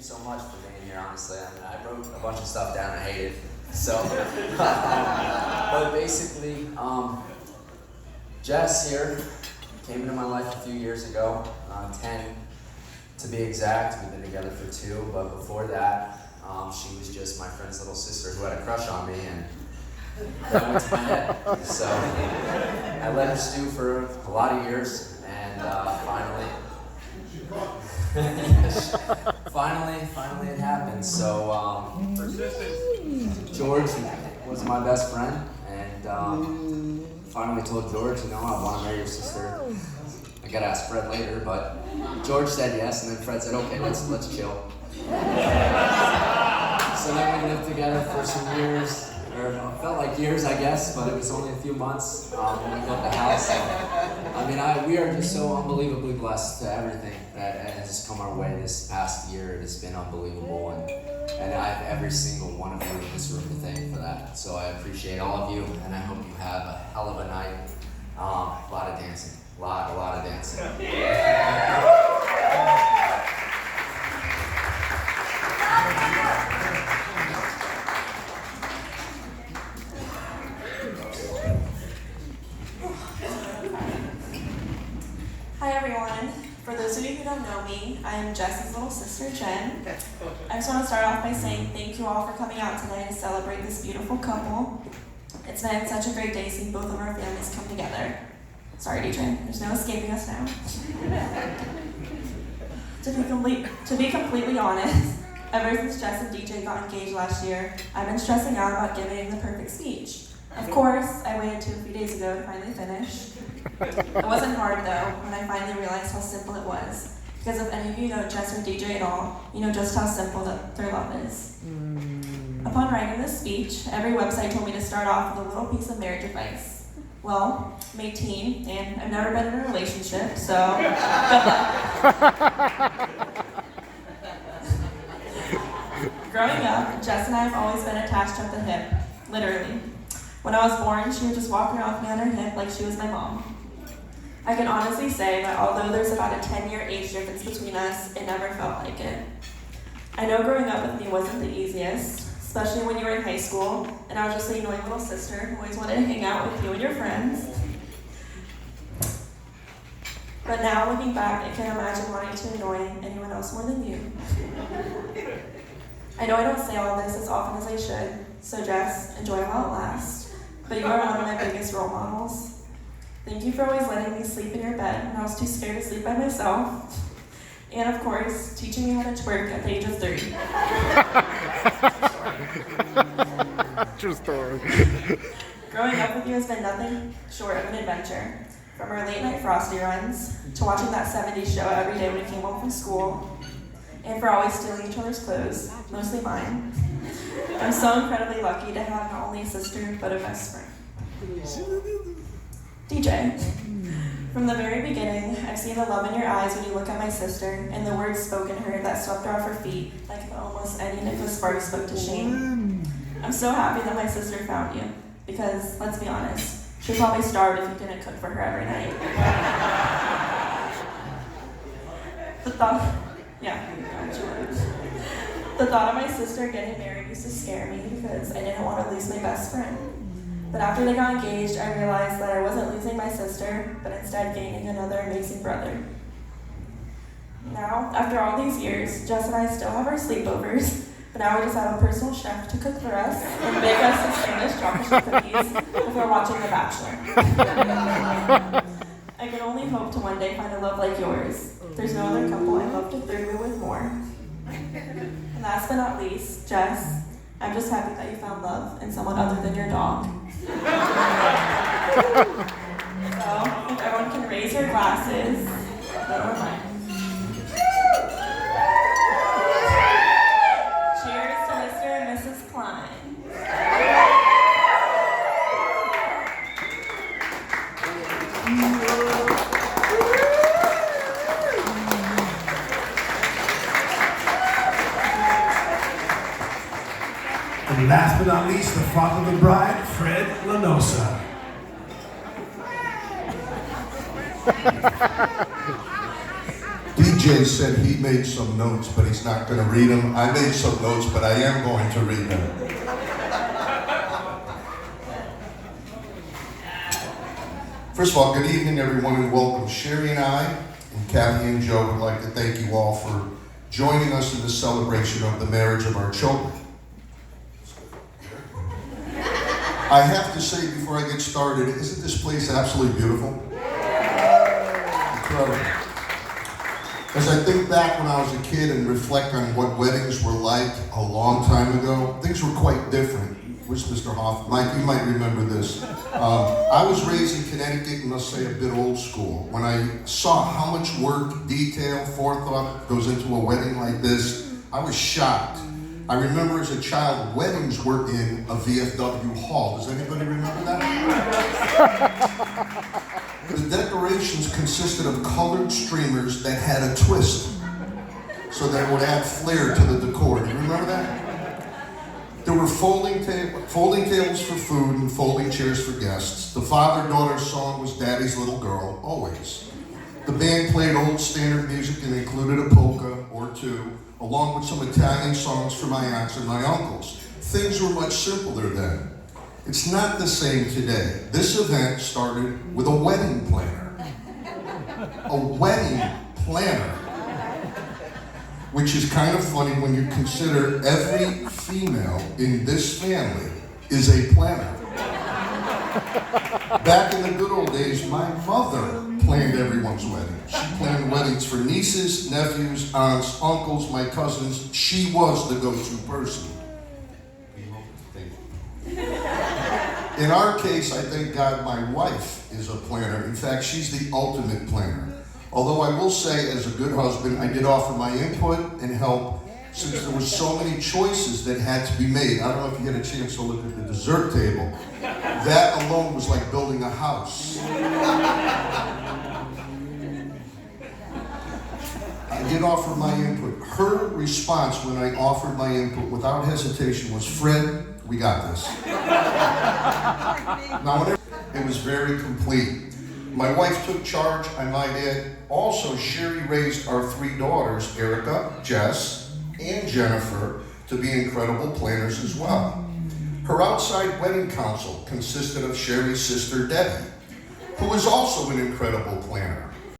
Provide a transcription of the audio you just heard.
you so much for being here, honestly. I mean, I wrote a bunch of stuff down I hated. So, but basically, Jess here came into my life a few years ago, 10 to be exact. We've been together for 2, but before that, she was just my friend's little sister who had a crush on me, and that went to my head. So I let her stew for a lot of years, and finally it happened. So George was my best friend, and finally told George, I want to marry your sister. I gotta ask Fred later, but George said yes, and then Fred said, okay, let's chill. So then we lived together for some years, or it felt like years, I guess, but it was only a few months when we built the house. So, we are just so unbelievably blessed to everything that has come our way this past year. It has been unbelievable, and I have every single one of you in this room to thank for that. So I appreciate all of you, and I hope you have a hell of a night. A lot of dancing, a lot of dancing. Hi everyone. For those of you who don't know me, I am Jess's little sister, Jen. I just want to start off by saying thank you all for coming out today to celebrate this beautiful couple. It's been such a great day seeing both of our families come together. Sorry, DJ, there's no escaping us now. To be completely honest, ever since Jess and DJ got engaged last year, I've been stressing out about giving the perfect speech. Of course, I waited till a few days ago to finally finish. It wasn't hard though, when I finally realized how simple it was. Because if any of you know Jess or DJ at all, you know just how simple their love is. Upon writing this speech, every website told me to start off with a little piece of marriage advice. Well, I'm 18, and I've never been in a relationship, so good luck. Growing up, Jess and I have always been attached at the hip, literally. When I was born, she would just walk around with me on her hip like she was my mom. I can honestly say that although there's about a 10-year age difference between us, it never felt like it. I know growing up with me wasn't the easiest, especially when you were in high school, and I was just the annoying little sister who always wanted to hang out with you and your friends. But now, looking back, I can't imagine wanting to annoy anyone else more than you. I know I don't say all this as often as I should, so Jess, enjoy while it lasts. But you are one of my biggest role models. Thank you for always letting me sleep in your bed when I was too scared to sleep by myself. And of course, teaching me how to twerk at the age of 30. True story. Growing up with you has been nothing short of an adventure. From our late night Frosty runs, to watching that 70s show every day when we came home from school, and for always stealing each other's clothes, mostly mine. I'm so incredibly lucky to have not only a sister, but a best friend. DJ, from the very beginning, I've seen the love in your eyes when you look at my sister, and the words spoken to her that swept her off her feet, like almost Eddie Nicholas Sparks spoke to Shane. I'm so happy that my sister found you, because, let's be honest, she'd probably starve if you didn't cook for her every night. The thought of my sister getting married used to scare me because I didn't want to lose my best friend. But after they got engaged, I realized that I wasn't losing my sister, but instead gaining another amazing brother. Now, after all these years, Jess and I still have our sleepovers, but now we just have a personal chef to cook for us and bake us some Spanish chocolate chip cookies before watching The Bachelor. I can only hope to one day find a love like yours. There's no other couple I'd love to thrill with more. And last but not least, Jess, I'm just happy that you found love in someone other than your dog. So, if everyone can raise your glasses, then we're fine. Cheers to Mr. and Mrs. Klein. And last but not least, the father of the bride, Fred Lanosa. DJ DJ said he made some notes, but he's not going to read them. I made some notes, but I am going to read them. First of all, good evening, everyone, and welcome. Sherry and I, and Kathy and Joe would like to thank you all for joining us in the celebration of the marriage of our children. I have to say before I get started, isn't this place absolutely beautiful? Incredible. As I think back when I was a kid and reflect on what weddings were like a long time ago, things were quite different. Where's Mr. Hoff? Mike, you might remember this. I was raised in Connecticut and let's say a bit old school. When I saw how much work, detail, forethought goes into a wedding like this, I was shocked. I remember as a child, weddings were in a VFW hall. Does anybody remember that? The decorations consisted of colored streamers that had a twist, so that would add flair to the decor. Do you remember that? There were folding tables for food and folding chairs for guests. The father-daughter song was Daddy's Little Girl, always. The band played old standard music and included a polka or two, along with some Italian songs for my aunts and my uncles. Things were much simpler then. It's not the same today. This event started with a wedding planner. A wedding planner. Which is kind of funny when you consider every female in this family is a planner. Back in the good old days, my mother planned everyone's wedding. She planned weddings for nieces, nephews, aunts, uncles, my cousins. She was the go-to person. In our case, I thank God my wife is a planner. In fact, she's the ultimate planner. Although I will say, as a good husband, I did offer my input and help since there were so many choices that had to be made. I don't know if you had a chance to look at the dessert table. That alone was like building a house. I did offer my input. Her response when I offered my input without hesitation was, Fred, we got this. Now, it was very complete. My wife took charge, I might add. Also, Sherry raised our three daughters, Erica, Jess, and Jennifer, to be incredible planners as well. Her outside wedding council consisted of Sherry's sister, Debbie, who is also an incredible planner.